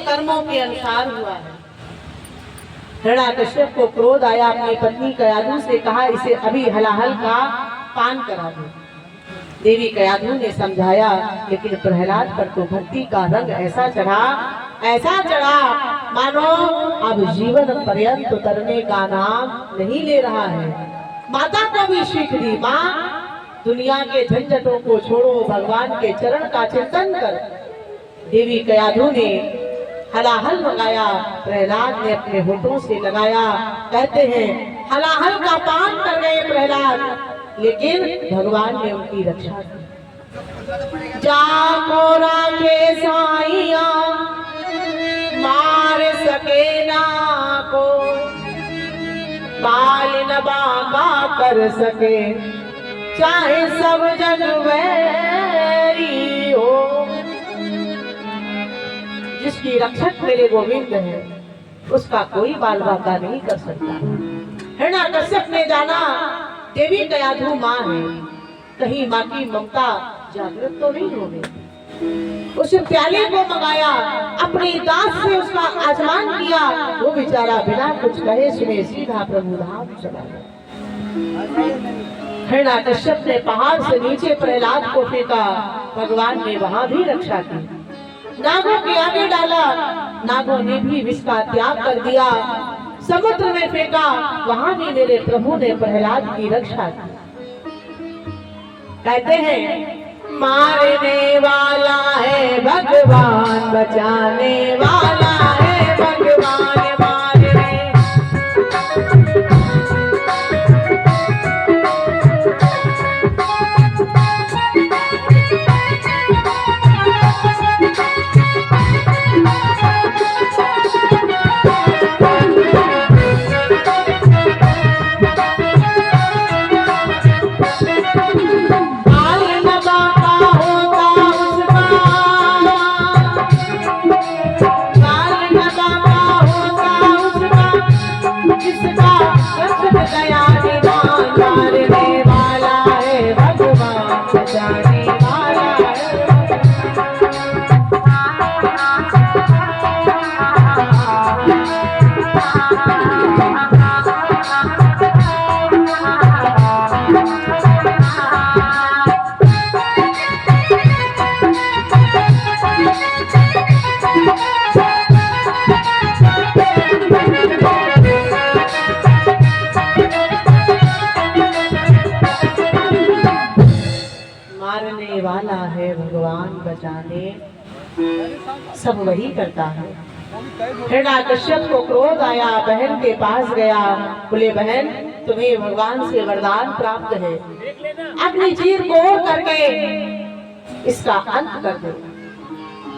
कर्मों के अनुसार हुआ है। हिरण्याकश्यप को क्रोध आया, अपनी पत्नी कयाधु से कहा इसे अभी हलाहल का पान करा दो। देवी कयाधु ने समझाया, लेकिन प्रहलाद पर तो भक्ति का रंग ऐसा चढ़ा मानो अब जीवन पर्यंत उतरने का नाम नहीं ले रहा है। माता को भी सीख दी, माँ दुनिया के झंझटों को छोड़ो, भगवान के चरण का चिंतन कर। देवी कयाधु ने हलाहल लगाया, प्रहलाद ने अपने होठों से लगाया। कहते हैं हलाहल का पान कर गए प्रहलाद, लेकिन भगवान ने उनकी रक्षा की। जाको राखे साइया मार सके ना को, बाल न बाका कर सके चाहे सब जग वैरी हो। जिसकी रक्षक मेरे गोविंद है, उसका कोई बाल बाका नहीं कर सकता। हिरण्याकश्यप ने जाना देवी कयाधु माँ है, कहीं माँ की ममता जागृत तो नहीं हो गई। उस प्याले को मंगाया, अपनी दांत से उसका आचमन किया। वो बेचारा बिना कुछ कहे सुने सीधा प्रभु धाम चला गया। हिरण्याकश्यप ने पहाड़ से नीचे प्रहलाद को फेंका, भगवान ने वहां भी रक्षा की। नागों के आगे डाला, नागों ने भी विष का त्याग कर दिया। समुद्र में फेंका, वहां भी मेरे प्रभु ने प्रहलाद की रक्षा की। कहते हैं मारने वाला है भगवान, बचाने वाला है भगवान। वाला है भगवान, बचाने सब वही करता है। हिरण्याकश्यप को क्रोध आया, बहन के पास गया, बोले बहन तुम्हें भगवान से वरदान प्राप्त है, अपनी चीर कोड़ करके इसका अंत कर दो।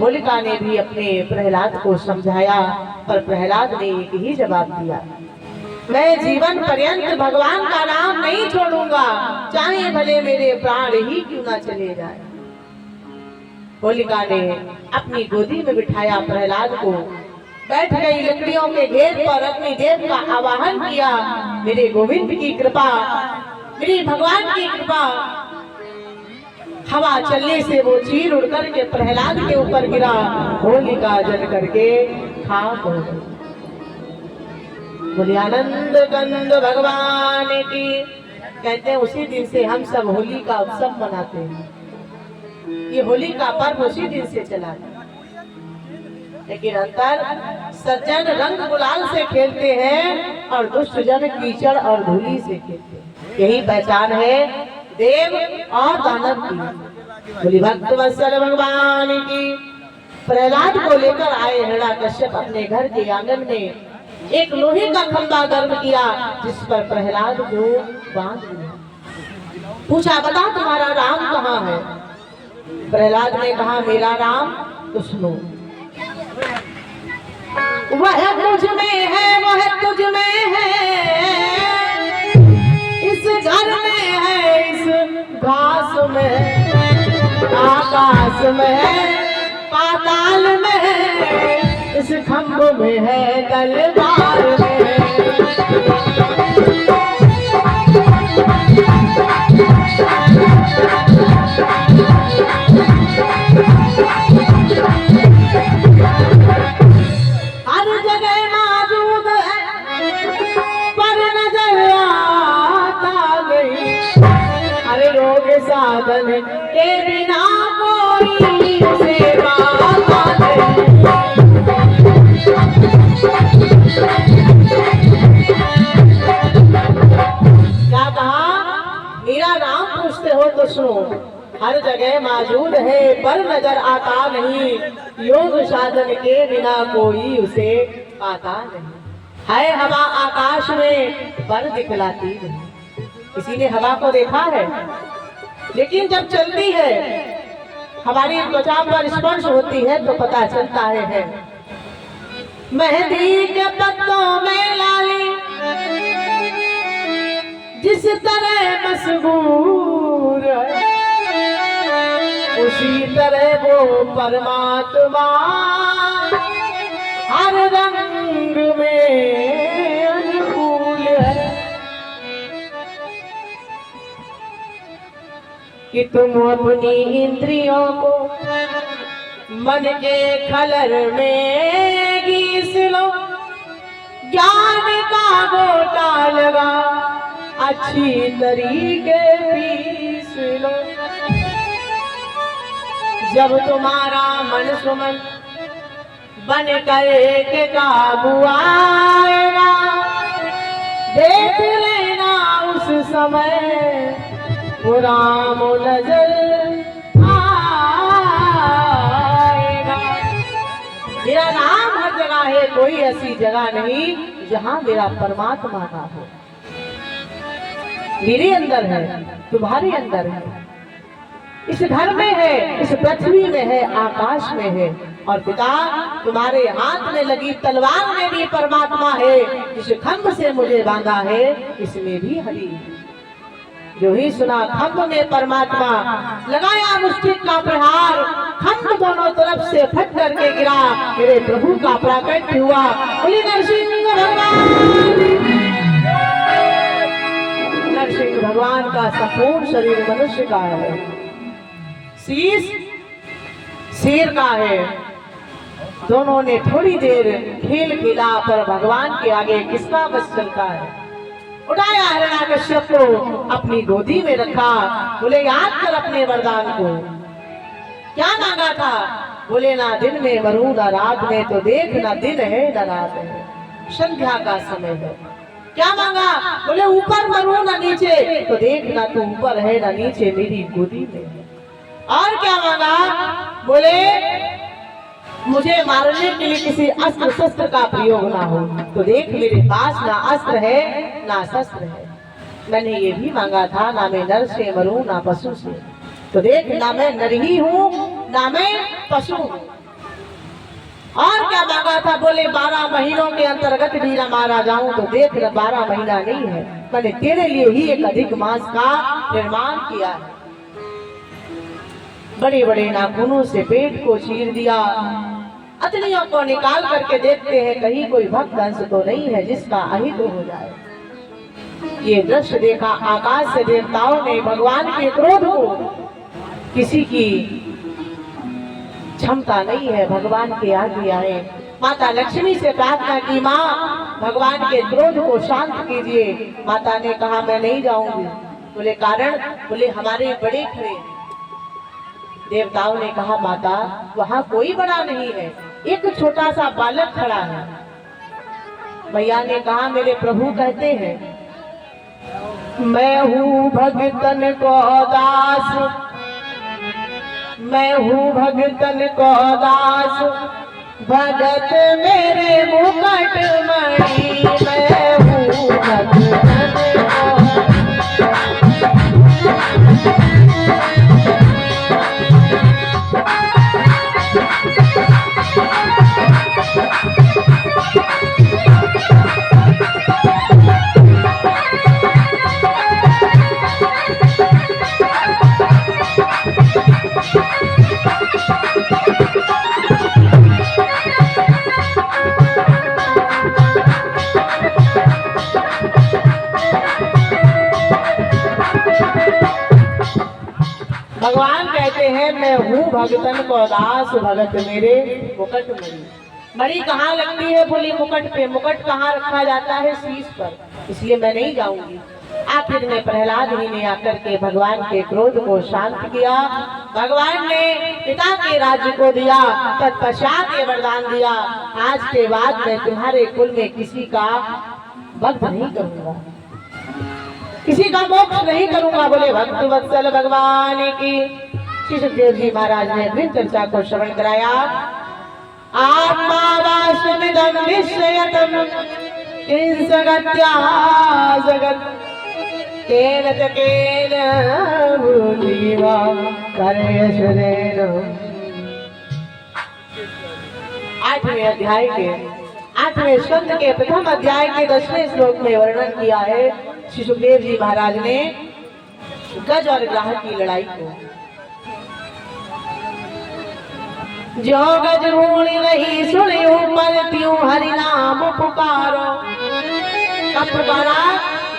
होलिका ने भी अपने प्रहलाद को समझाया, पर प्रहलाद ने एक ही जवाब दिया, मैं जीवन पर्यंत भगवान का नाम नहीं छोड़ूंगा, चाहे भले मेरे प्राण ही क्यों ना चले जाए। होलिका ने अपनी गोदी में बिठाया प्रहलाद को, बैठ गई लकड़ियों के घेर पर, अपनी देव का आवाहन किया। मेरे गोविंद की कृपा, मेरे भगवान की कृपा, हवा चलने से वो चीर उड़ करके प्रहलाद के ऊपर गिरा। होलिका जल करके खाक हो गई। बोले आनंद कंद भगवान की। कहते हैं उसी दिन से हम सब होली का उत्सव मनाते हैं। ये होली का पर्व उसी दिन से चला, लेकिन अंतर सज्जन रंग गुलाल से खेलते हैं और दुष्ट जन कीचड़ और धूली से खेलते हैं। यही पहचान है देव और दानव की। बोली भक्त वत्सल भगवान की। प्रहलाद को लेकर आए हिरण्याकश्यप अपने घर के आंगन में एक लोहे का खंभा गर्म किया, जिस पर प्रहलाद को बांध दिया। पूछा बता तुम्हारा राम कहाँ है? प्रहलाद ने कहा मेरा राम तो सुनो, वह तुझ में है, वह तुझ में है, इस घर में है, इस घास में है, आकाश में है, पाताल में है, इस खंभ में है, तलवार में है। साधन के बिना कोई उसे पाता नहीं। क्या कहा? मेरा नाम पूछते हो तो सुनो, हर जगह मौजूद है पर नजर आता नहीं, योग साधन के बिना कोई उसे पाता नहीं। है हवा आकाश में पर दिखलाती नहीं। किसी ने हवा को देखा है? लेकिन जब चलती है, हमारी त्वचा पर स्पर्श होती है तो पता चलता है। मेहंदी के पत्तों में लाली जिस तरह मशहूर है, उसी तरह वो परमात्मा हर रंग में अनुकूल है। कि तुम अपनी इंद्रियों को मन के कलर में घिस लो, ज्ञान का गोटा लगा अच्छी तरीके पीस लो। जब तुम्हारा मन सुमन बन कर के काबू आएगा, देख लेना उस समय वो राम नजर आएगा। मेरा नाम हर जगह है, कोई ऐसी जगह नहीं जहां मेरा परमात्मा ना हो। मेरे अंदर है, तुम्हारे अंदर है, इस घर में है, इस पृथ्वी में है, आकाश में है। और पिता, तुम्हारे हाथ में लगी तलवार में भी परमात्मा है। जिस खंभ से मुझे बांधा है, इसमें भी हरि है। जो ही सुना खंभ में परमात्मा, लगाया मुष्टि का प्रहार, खंभ दोनों तरफ से फट करके गिरा, मेरे प्रभु का प्राकट्य हुआ। बोली नरसिंह भगवान। नरसिंह भगवान का संपूर्ण शरीर मनुष्य का है, शीश शेर का है। दोनों ने थोड़ी देर खेल खेला, पर भगवान के आगे किसका बस चलता है। उठाया हिरण्याकश्यप को, अपनी गोदी में रखा। बोले याद कर अपने वरदान को। क्या मांगा था? बोले ना दिन में मरूं ना रात में, तो देख ना दिन है ना रात है, संध्या का समय है। क्या मांगा? बोले ऊपर मरूं ना नीचे, तो देख ना तू ऊपर है ना नीचे, मेरी गोदी में है। और क्या मांगा? बोले मुझे मारने के लिए किसी अस्त्र शस्त्र का प्रयोग ना हो, तो देख मेरे पास ना अस्त्र है ना शस्त्र है। मैंने ये भी मांगा था, ना मैं नर से मरूं ना पशु से, तो देख ना मैं नर ही हूँ ना मैं पशु हूँ। और क्या मांगा था? बोले 12 महीनों के अंतर्गत भी ना मारा जाऊं, तो देख ना 12 महीना नहीं है, मैंने तेरे लिए ही एक अधिक मास का निर्माण किया है। बड़े बड़े नाखूनों से पेट को चीर दिया, अतनियों को निकाल करके देखते हैं कहीं कोई भक्त अंश तो नहीं है जिसका अहित हो जाए। ये दृश्य देखा आकाश से देवताओं ने भगवान के क्रोध को, किसी की क्षमता नहीं है भगवान के आगे आए। माता लक्ष्मी से प्रार्थना की, माँ भगवान के क्रोध को शांत कीजिए। माता ने कहा मैं नहीं जाऊंगी। बोले कारण? बोले हमारे बड़े खड़े। देवताओं ने कहा माता वहां कोई बड़ा नहीं है, एक छोटा सा बालक खड़ा है। मैया ने कहा मेरे प्रभु कहते हैं मैं हूँ भगतन को दास, मैं हूँ भगतन को दास, भगत मेरे मुकुट मणि, मैं हूँ भगतन को। भगवान कहते हैं मैं हूँ भगतन को दास, भगत मेरे मुकुट मणि। मणि कहाँ लगती है? बोली मुकुट पे। मुकुट कहाँ रखा जाता है? शीश पर। इसलिए मैं नहीं जाऊंगी। आखिर में प्रहलाद ही ने आकर के भगवान के क्रोध को शांत किया। भगवान ने पिता के राज्य को दिया, तत्पश्चात ये वरदान दिया, आज के बाद मैं तुम्हारे कुल में किसी का वध नहीं करूंगा, किसी का मोक्ष नहीं करूंगा। बोले भक्त वत्सल भगवान की। श्री सुखदेव जी महाराज ने अपनी चर्चा को श्रवण कराया। आत्मा वासमिदं विश्रयतं किंसगत्या जगत् तेन तकेन भूतिवा करयशरेण। 8वें अध्याय के 8वें स्कंद के प्रथम अध्याय के 10वें श्लोक में वर्णन किया है श्री सुखदेव जी महाराज ने गज और ग्राह की लड़ाई को। जो गज भूलि नहीं सुनियो पर त्यों हरि नाम पुकारो। कब पुकारा?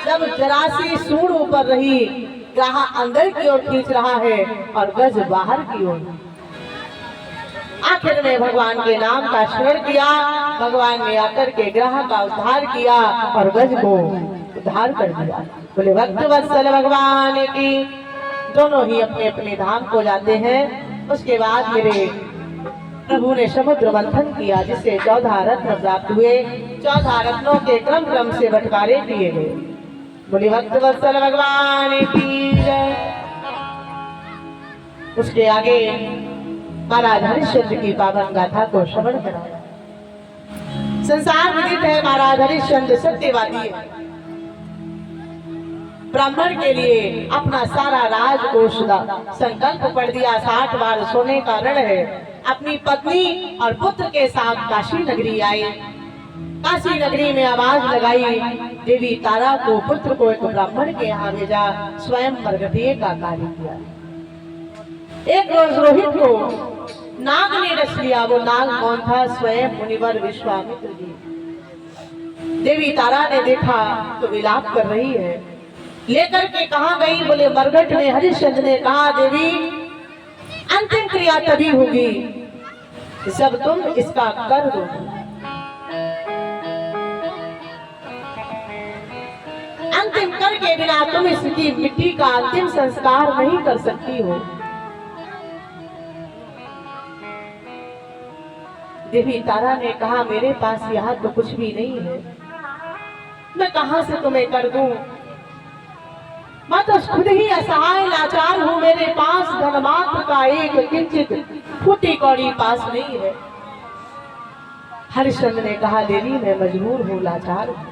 जब जरासी सूंड ऊपर रही, ग्राह अंदर की ओर खींच रहा है और गज बाहर की ओर। आखिर में भगवान के नाम का स्मरण किया, भगवान ने आकर के ग्राह का उद्धार किया और गज को उद्धार कर दिया। बोले भक्त वत्सल भगवान की। दोनों ही अपने अपने धाम को जाते हैं। उसके बाद मेरे प्रभु ने समुद्र मंथन किया, जिससे 14 रत्न प्राप्त हुए। 14 रत्नों के क्रम क्रम से बंटवारे किए गए। बोले भक्त वत्सल भगवान की जय। उसके आगे महाराज हरिश्चंद्र की पावन गाथा को श्रवण कराया। संसार विदित है महाराज हरिश्चंद्र सत्यवादी है। ब्राह्मण के लिए अपना सारा राजकोष संकल्प पढ़ दिया। 60 बार सोने का ऋण है। अपनी पत्नी और पुत्र के साथ काशी नगरी आए। काशी नगरी में आवाज लगाई, देवी तारा को पुत्र को एक ब्राह्मण के यहाँ भेजा, स्वयं मरघटिये का कार्य किया। एक रोज रोहित को नाग ने डस लिया। वो नाग कौन था? स्वयं मुनिवर विश्वामित्र जी। देवी तारा ने देखा तो विलाप कर रही है। लेकर के कहाँ गई? बोले मरघट ने। हरिश्चंद्र ने कहा देवी अंतिम क्रिया तभी होगी जब तुम इसका कर दो। अंतिम कर के बिना तुम इसकी मिट्टी का अंतिम संस्कार नहीं कर सकती हो। देवी तारा ने कहा मेरे पास यहाँ तो कुछ भी नहीं है, मैं कहां से तुम्हें कर दूं? मैं तो खुद ही असहाय लाचार हूँ। मेरे पास धनमात्र का एक किंचित फूटी कौड़ी पास नहीं है। हरिश्चंद्र ने कहा देवी मैं मजबूर हूँ, लाचार हूँ।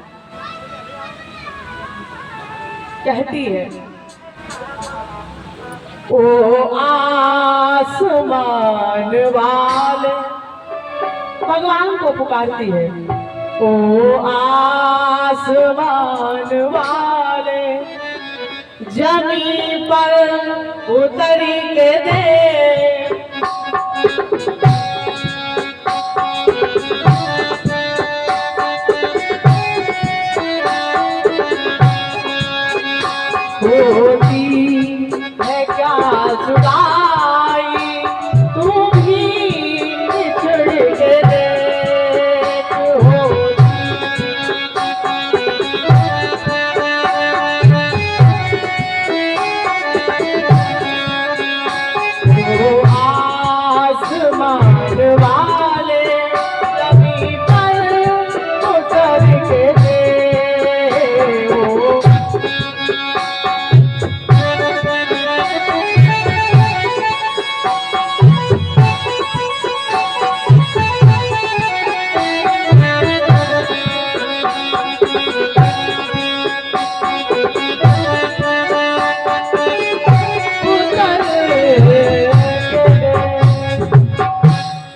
कहती है ओ आसमान वाले, भगवान को पुकारती है। ओ आसमान वाले जमीन पर उतर के दे। होती है क्या जुदाई तू भी बिछड़ के देख। आसमान वाले जमीन पर उतर के दे।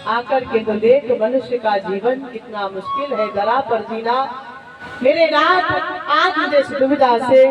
आकर के तो देख मनुष्य का जीवन कितना मुश्किल है, दरा पर जीना। मेरे नाथ आज मुझे दुविधा से